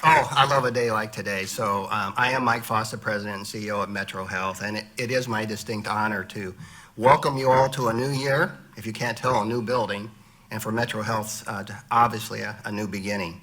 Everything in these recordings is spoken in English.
Oh, I love a day like today. So I am Mike Foss, the President and CEO at Metro Health, and it is my distinct honor to welcome you all to a new year, if you can't tell, a new building, and for Metro Health, obviously a new beginning.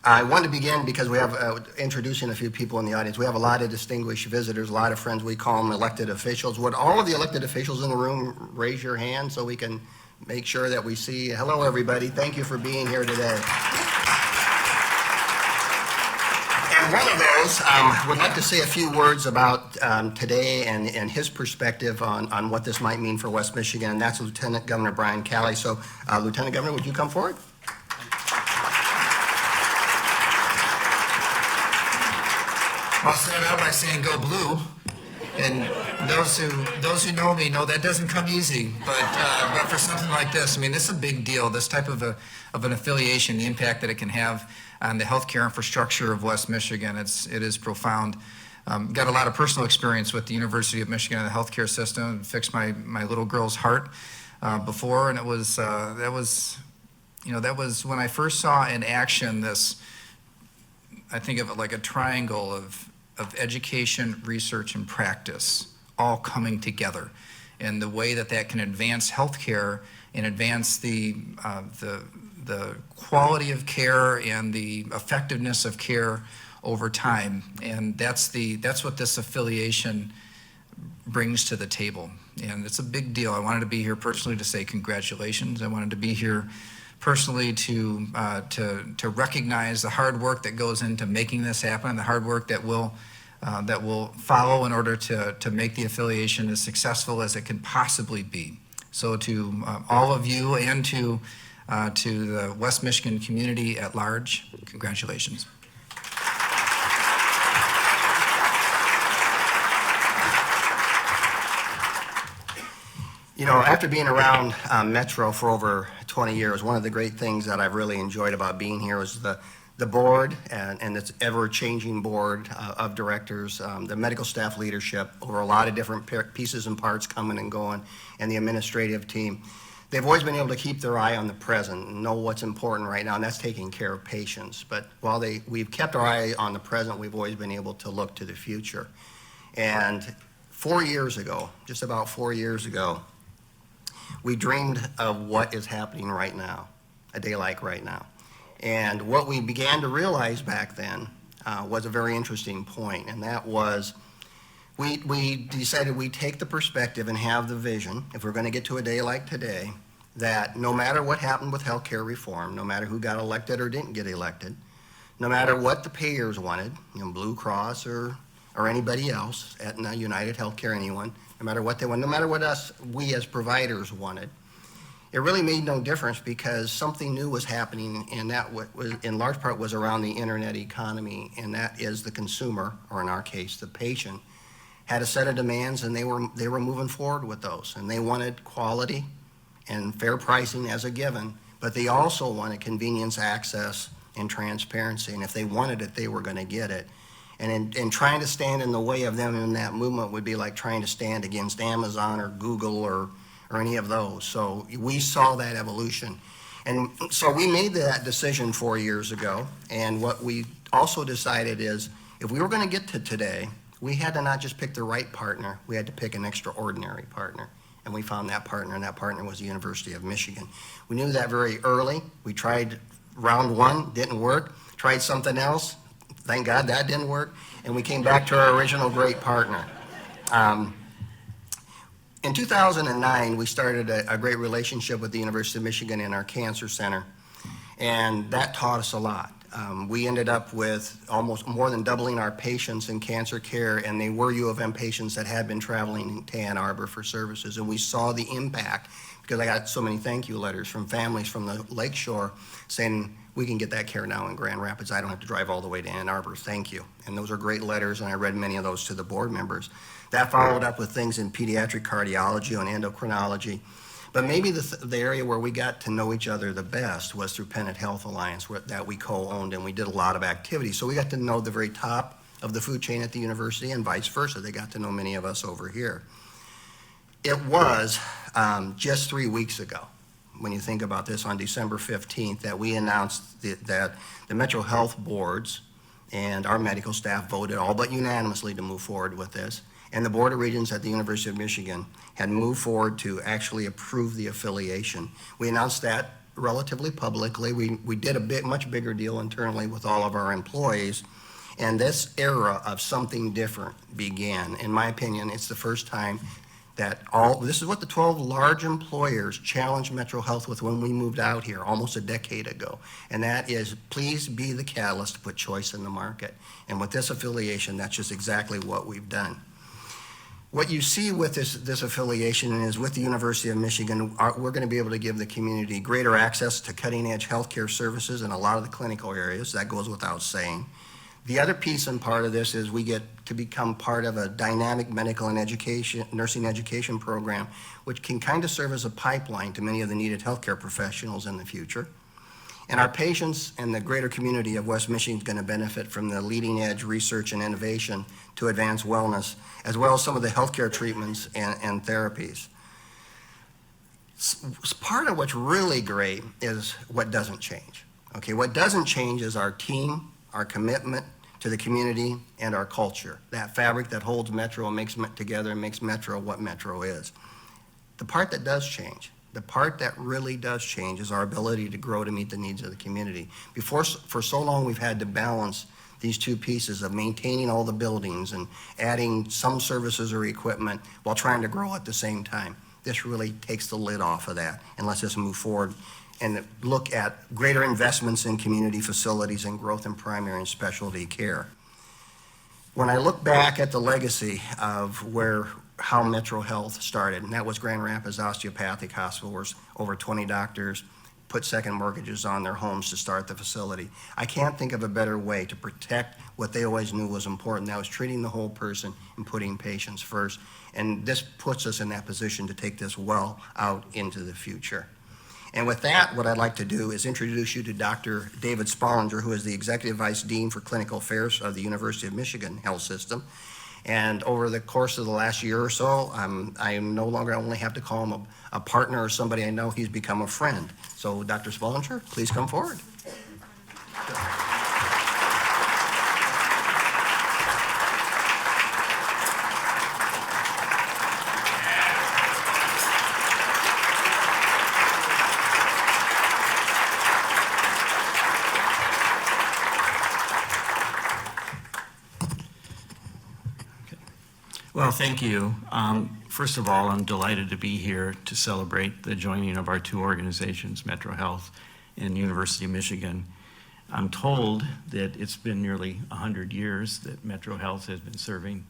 I want to begin because we have, introducing a few people in the audience. We have a lot of distinguished visitors, a lot of friends. We call them elected officials. Would all of the elected officials in the room raise your hand so we can make sure that we see? Hello, everybody. Thank you for being here today. And one of those would like to say a few words about today and his perspective on what this might mean for West Michigan, and that's Lieutenant Governor Brian Calley. So, Lieutenant Governor, would you come forward? I'll start out by saying go blue, and those who know me know that doesn't come easy. But for something like this, I mean, this is a big deal. This type of an affiliation, the impact that it can have on the healthcare infrastructure of West Michigan, it is profound. Got a lot of personal experience with the University of Michigan and the healthcare system. It fixed my little girl's heart before, and that was when I first saw in action this. I think of it like a triangle of education, research, and practice all coming together, and the way that can advance healthcare and advance the quality of care and the effectiveness of care over time. And that's what this affiliation brings to the table, and it's a big deal. I wanted to be here personally to say congratulations. I wanted to be here personally to recognize the hard work that goes into making this happen, the hard work that will follow in order to make the affiliation as successful as it can possibly be. So to all of you and to the West Michigan community at large, congratulations. You know, after being around Metro for over 20 years, one of the great things that I've really enjoyed about being here is the board and its ever-changing board of directors, the medical staff leadership over a lot of different pieces and parts coming and going, and the administrative team. They've always been able to keep their eye on the present and know what's important right now, and that's taking care of patients. But while we've kept our eye on the present, we've always been able to look to the future. And 4 years ago, just about 4 years ago, we dreamed of what is happening right now, a day like right now. And what we began to realize back then was a very interesting point, and that was we decided we'd take the perspective and have the vision, if we're going to get to a day like today, that no matter what happened with healthcare reform, no matter who got elected or didn't get elected, no matter what the payers wanted, Blue Cross or anybody else, Aetna, United Healthcare, anyone, no matter what they want, no matter what we as providers wanted, it really made no difference because something new was happening, and that was in large part was around the internet economy, and that is the consumer, or in our case, the patient, had a set of demands, and they were moving forward with those, and they wanted quality and fair pricing as a given, but they also wanted convenience, access, and transparency, and if they wanted it, they were going to get it. And in trying to stand in the way of them in that movement would be like trying to stand against Amazon or Google or any of those. So we saw that evolution. And so we made that decision 4 years ago. And what we also decided is if we were going to get to today, we had to not just pick the right partner, we had to pick an extraordinary partner. And we found that partner, and that partner was the University of Michigan. We knew that very early. We tried round one, didn't work. Tried something else. Thank God that didn't work, and we came back to our original great partner. In 2009, we started a great relationship with the University of Michigan in our cancer center, and that taught us a lot. We ended up with almost more than doubling our patients in cancer care, and they were U of M patients that had been traveling to Ann Arbor for services, and we saw the impact because I got so many thank you letters from families from the Lakeshore saying, we can get that care now in Grand Rapids. I don't have to drive all the way to Ann Arbor. Thank you. And those are great letters, and I read many of those to the board members. That followed up with things in pediatric cardiology and endocrinology. But maybe the area where we got to know each other the best was through Pennant Health Alliance that we co-owned, and we did a lot of activities. So we got to know the very top of the food chain at the university and vice versa. They got to know many of us over here. It was just 3 weeks ago, when you think about this, on December 15th, that we announced that the Metro Health boards and our medical staff voted all but unanimously to move forward with this. And the Board of Regents at the University of Michigan had moved forward to actually approve the affiliation. We announced that relatively publicly. We did a much bigger deal internally with all of our employees. And this era of something different began. In my opinion, it's the first time that this is what the 12 large employers challenged Metro Health with when we moved out here almost a decade ago. And that is, please be the catalyst to put choice in the market. And with this affiliation, that's just exactly what we've done. What you see with this affiliation is with the University of Michigan, we're going to be able to give the community greater access to cutting-edge healthcare services in a lot of the clinical areas. That goes without saying. The other piece and part of this is we get to become part of a dynamic medical and nursing education program, which can kind of serve as a pipeline to many of the needed healthcare professionals in the future. And our patients and the greater community of West Michigan is going to benefit from the leading edge research and innovation to advance wellness, as well as some of the healthcare treatments and therapies. Part of what's really great is what doesn't change. Okay, what doesn't change is our team, our commitment to the community, and our culture, that fabric that holds Metro and makes it together and makes Metro what Metro is. The part that does change, the part that really does change is our ability to grow to meet the needs of the community. For so long, we've had to balance these two pieces of maintaining all the buildings and adding some services or equipment while trying to grow at the same time. This really takes the lid off of that and lets us move forward and look at greater investments in community facilities and growth in primary and specialty care. When I look back at the legacy of how Metro Health started, and that was Grand Rapids Osteopathic Hospital, where over 20 doctors put second mortgages on their homes to start the facility. I can't think of a better way to protect what they always knew was important. That was treating the whole person and putting patients first. And this puts us in that position to take this well out into the future. And with that, what I'd like to do is introduce you to Dr. David Spollinger, who is the Executive Vice Dean for Clinical Affairs of the University of Michigan Health System. And over the course of the last year or so, I no longer only have to call him a partner or somebody I know, he's become a friend. So Dr. Spollinger, please come forward. Well, thank you. First of all, I'm delighted to be here to celebrate the joining of our two organizations, Metro Health and University of Michigan. I'm told that it's been nearly 100 years that Metro Health has been serving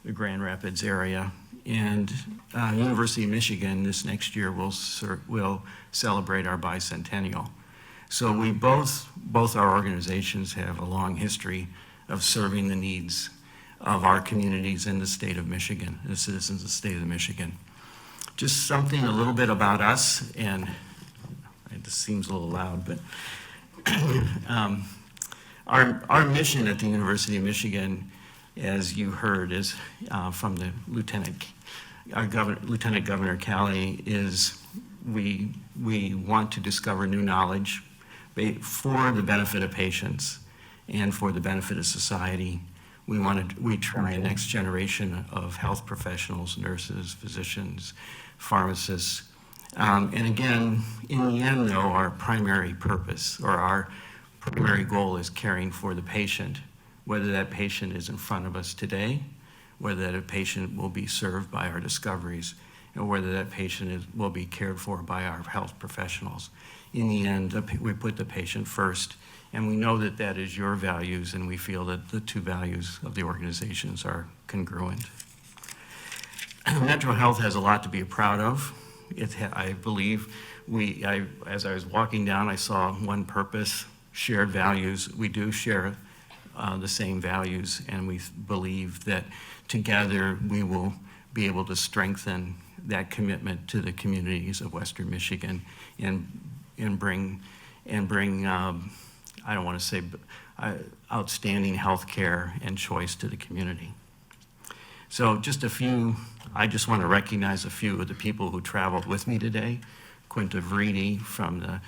the Grand Rapids area, and University of Michigan this next year will celebrate our bicentennial. So we both our organizations have a long history of serving the needs of our communities in the state of Michigan, the citizens of the state of Michigan. Just something a little bit about us, and this seems a little loud, but our mission at the University of Michigan, as you heard, is from the Lieutenant Governor Calley, is we want to discover new knowledge for the benefit of patients and for the benefit of society. We try a next generation of health professionals, nurses, physicians, pharmacists. And again, in the end though, our primary purpose or our primary goal is caring for the patient, whether that patient is in front of us today, whether that patient will be served by our discoveries, and whether that patient will be cared for by our health professionals. In the end, we put the patient first. And we know that that is your values, and we feel that the two values of the organizations are congruent. Metro Health has a lot to be proud of. I believe as I was walking down, I saw one purpose, shared values. We do share the same values, and we believe that together we will be able to strengthen that commitment to the communities of Western Michigan and bring I don't want to say outstanding health care and choice to the community. So I just want to recognize a few of the people who traveled with me today. Quinta Vridi from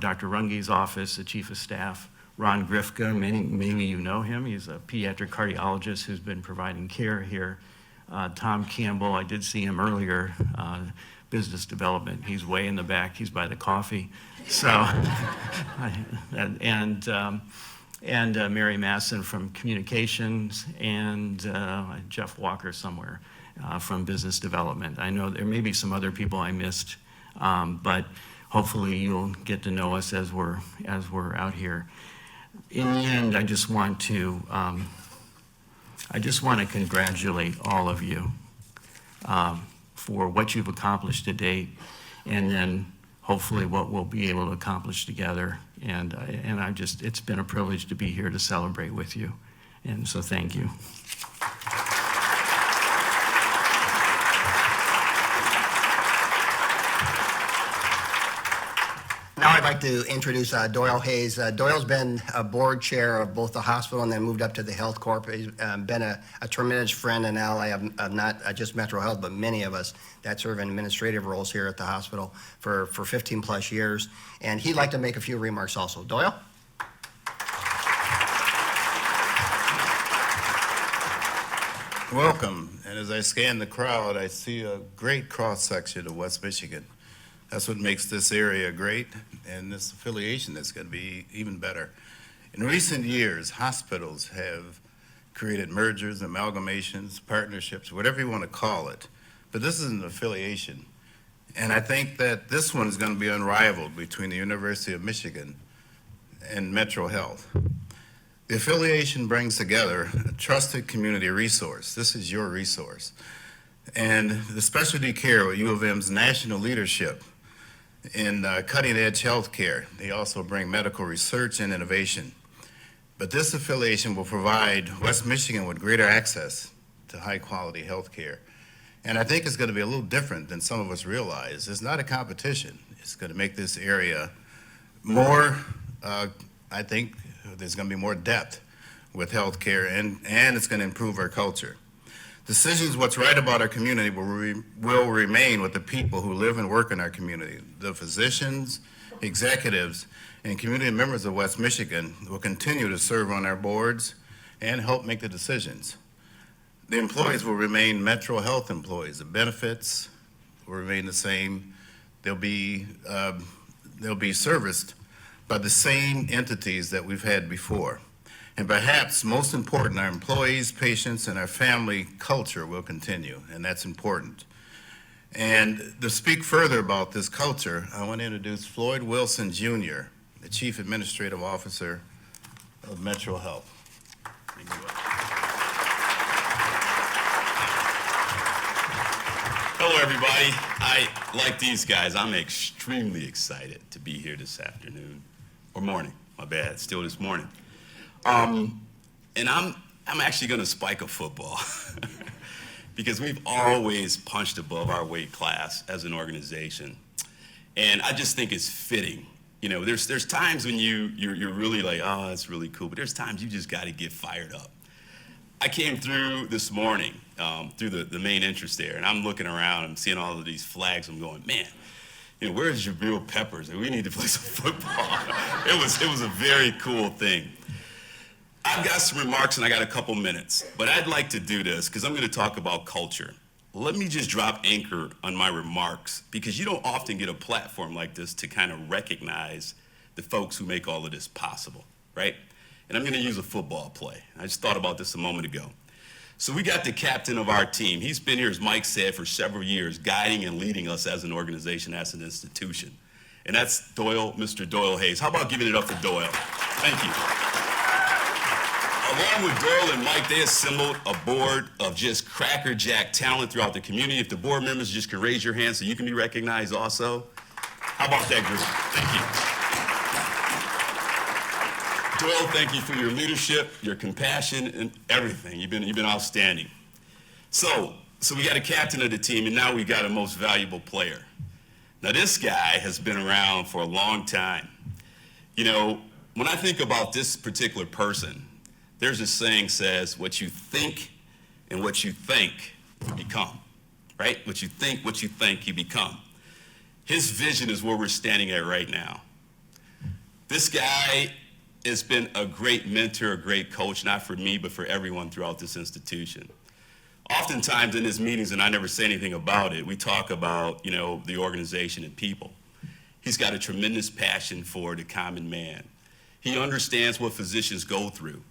Dr. Runge's office, the Chief of Staff, Ron Grifka, maybe you know him. He's a pediatric cardiologist who's been providing care here. Tom Campbell, I did see him earlier, business development. He's way in the back. He's by the coffee. So, and Mary Masson from communications, and Jeff Walker somewhere from business development. I know there may be some other people I missed, but hopefully you'll get to know us as we're out here. In the end, I just want to congratulate all of you for what you've accomplished to date, and then hopefully what we'll be able to accomplish together. And it's been a privilege to be here to celebrate with you. And so thank you. Now I'd like to introduce Doyle Hayes. Doyle's been a board chair of both the hospital and then moved up to the Health Corp. He's been a tremendous friend and ally of not just Metro Health, but many of us that serve in administrative roles here at the hospital for 15 plus years. And he'd like to make a few remarks also. Doyle? Welcome. And as I scan the crowd, I see a great cross-section of West Michigan. That's what makes this area great, and this affiliation that's going to be even better. In recent years, hospitals have created mergers, amalgamations, partnerships, whatever you want to call it. But this is an affiliation. And I think that this one is going to be unrivaled between the University of Michigan and Metro Health. The affiliation brings together a trusted community resource. This is your resource. And the specialty care with U of M's national leadership in cutting-edge health care. They also bring medical research and innovation. But this affiliation will provide West Michigan with greater access to high-quality health care. And I think it's going to be a little different than some of us realize. It's not a competition. It's going to make this area more, I think there's going to be more depth with health care, and it's going to improve our culture. Decisions what's right about our community will remain with the people who live and work in our community. The physicians, executives, and community members of West Michigan will continue to serve on our boards and help make the decisions. The employees will remain Metro Health employees. The benefits will remain the same. They'll be serviced by the same entities that we've had before. And perhaps most important, our employees, patients, and our family culture will continue, and that's important. And to speak further about this culture, I want to introduce Floyd Wilson Jr., the Chief Administrative Officer of Metro Health. Thank you. Hello, everybody. Like these guys, I'm extremely excited to be here this afternoon, or morning, my bad, still this morning. And I'm actually going to spike a football because we've always punched above our weight class as an organization. And I just think it's fitting. You know, there's times when you're really like, oh, that's really cool, but there's times you just got to get fired up. I came through this morning through the main entrance there, and I'm looking around, I'm seeing all of these flags, I'm going, man, you know, where's Jabril Peppers? We need to play some football. It was a very cool thing. I've got some remarks and I got a couple minutes, but I'd like to do this because I'm going to talk about culture. Let me just drop anchor on my remarks because you don't often get a platform like this to kind of recognize the folks who make all of this possible, right? And I'm going to use a football play. I just thought about this a moment ago. So we got the captain of our team. He's been here, as Mike said, for several years, guiding and leading us as an organization, as an institution. And that's Doyle, Mr. Doyle Hayes. How about giving it up for Doyle? Thank you. Along with Doyle and Mike, they assembled a board of just crackerjack talent throughout the community. If the board members just could raise your hand so you can be recognized also. How about that group? Thank you. Doyle, thank you for your leadership, your compassion, and everything. You've been outstanding. So we got a captain of the team, and now we got a most valuable player. Now this guy has been around for a long time. You know, when I think about this particular person, there's a saying says, what you think and what you think you become, right? What you think you become. His vision is where we're standing at right now. This guy has been a great mentor, a great coach, not for me, but for everyone throughout this institution. Oftentimes in his meetings, and I never say anything about it, we talk about, the organization and people. He's got a tremendous passion for the common man. He understands what physicians go through.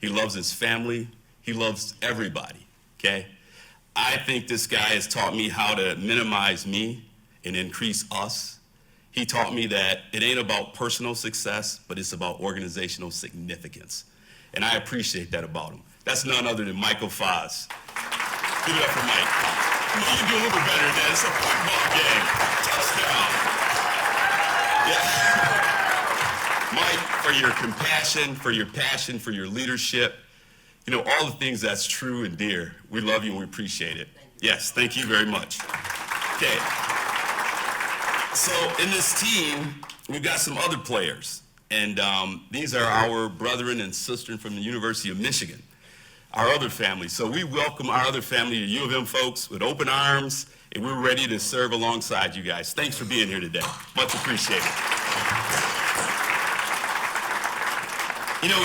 He loves his family. He loves everybody, okay? I think this guy has taught me how to minimize me and increase us. He taught me that it ain't about personal success, but it's about organizational significance. And I appreciate that about him. That's none other than Michael Foz. Give it up for Mike. Come on, you can do a little bit better than that. It's a football game. Touchdown. Yeah. Mike, for your compassion, for your passion, for your leadership, all the things that's true and dear. We love you and we appreciate it. Yes, thank you very much. Okay. So in this team, we've got some other players. And these are our brethren and sisters from the University of Michigan, our other family. So we welcome our other family, the U of M folks, with open arms, and we're ready to serve alongside you guys. Thanks for being here today. Much appreciated.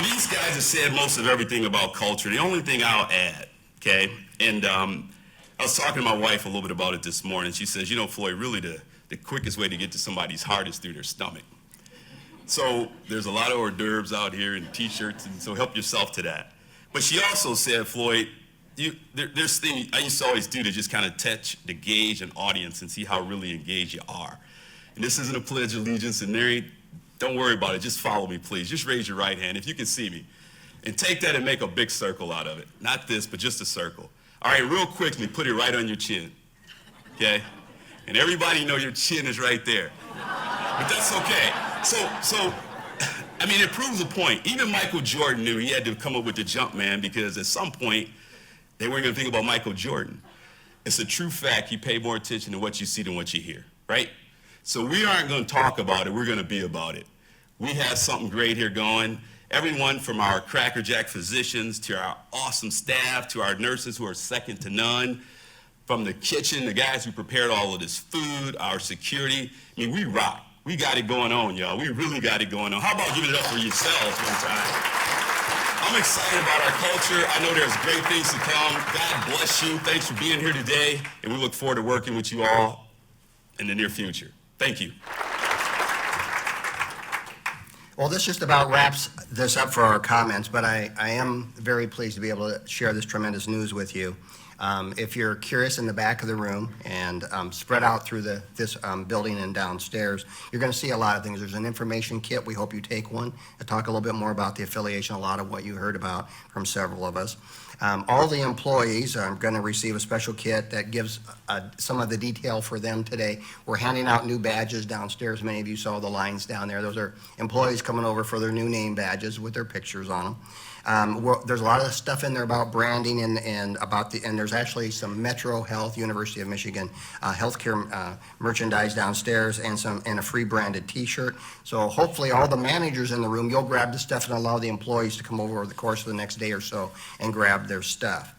These guys have said most of everything about culture. The only thing I'll add, okay, and I was talking to my wife a little bit about it this morning. She says, Floyd, really the quickest way to get to somebody's heart is through their stomach. So there's a lot of hors d'oeuvres out here and T-shirts, and so help yourself to that. But she also said, Floyd, there's things I used to always do to just kind of touch the gauge an audience and see how really engaged you are. And this isn't a pledge of allegiance, and don't worry about it. Just follow me, please. Just raise your right hand if you can see me. And take that and make a big circle out of it. Not this, but just a circle. All right, real quickly, put it right on your chin, okay? And everybody know your chin is right there. But that's okay. So, it proves a point. Even Michael Jordan knew he had to come up with the jump man because at some point, they weren't going to think about Michael Jordan. It's a true fact. You pay more attention to what you see than what you hear, right? So we aren't going to talk about it. We're going to be about it. We have something great here going. Everyone from our Cracker Jack physicians to our awesome staff to our nurses who are second to none, from the kitchen, the guys who prepared all of this food, our security. We rock. We got it going on, y'all. We really got it going on. How about giving it up for yourselves one time? I'm excited about our culture. I know there's great things to come. God bless you. Thanks for being here today. And we look forward to working with you all in the near future. Thank you. Well, this just about wraps this up for our comments, but I am very pleased to be able to share this tremendous news with you. If you're curious, in the back of the room and spread out through this building and downstairs, you're going to see a lot of things. There's an information kit. We hope you take one and talk a little bit more about the affiliation, a lot of what you heard about from several of us. All the employees are going to receive a special kit that gives some of the detail for them today. We're handing out new badges downstairs. Many of you saw the lines down there. Those are employees coming over for their new name badges with their pictures on them. There's a lot of stuff in there about branding and there's actually some Metro Health, University of Michigan healthcare merchandise downstairs and a free branded T-shirt. So hopefully all the managers in the room, you'll grab the stuff and allow the employees to come over the course of the next day or so and grab their stuff.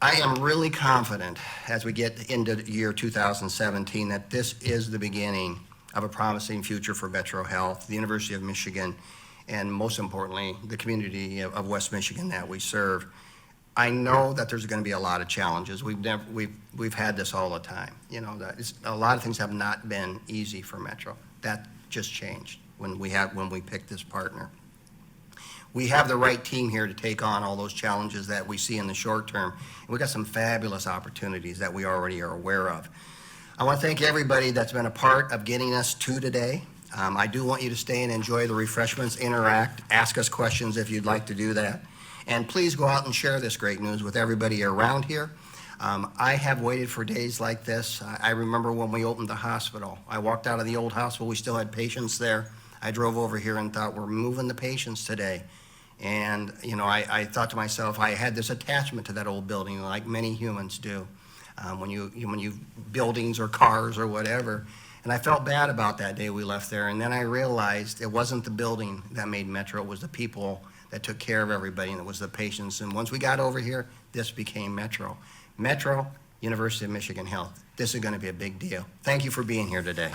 I am really confident as we get into the year 2017 that this is the beginning of a promising future for Metro Health, the University of Michigan, and most importantly, the community of West Michigan that we serve. I know that there's going to be a lot of challenges. We've had this all the time. A lot of things have not been easy for Metro. That just changed when we picked this partner. We have the right team here to take on all those challenges that we see in the short term. And we've got some fabulous opportunities that we already are aware of. I want to thank everybody that's been a part of getting us to today. I do want you to stay and enjoy the refreshments, interact, ask us questions if you'd like to do that. And please go out and share this great news with everybody around here. I have waited for days like this. I remember when we opened the hospital. I walked out of the old hospital. We still had patients there. I drove over here and thought, we're moving the patients today. And, I thought to myself, I had this attachment to that old building like many humans do when you buildings or cars or whatever. And I felt bad about that day we left there. And then I realized it wasn't the building that made Metro. It was the people that took care of everybody, and it was the patients. And once we got over here, this became Metro. Metro, University of Michigan Health. This is going to be a big deal. Thank you for being here today.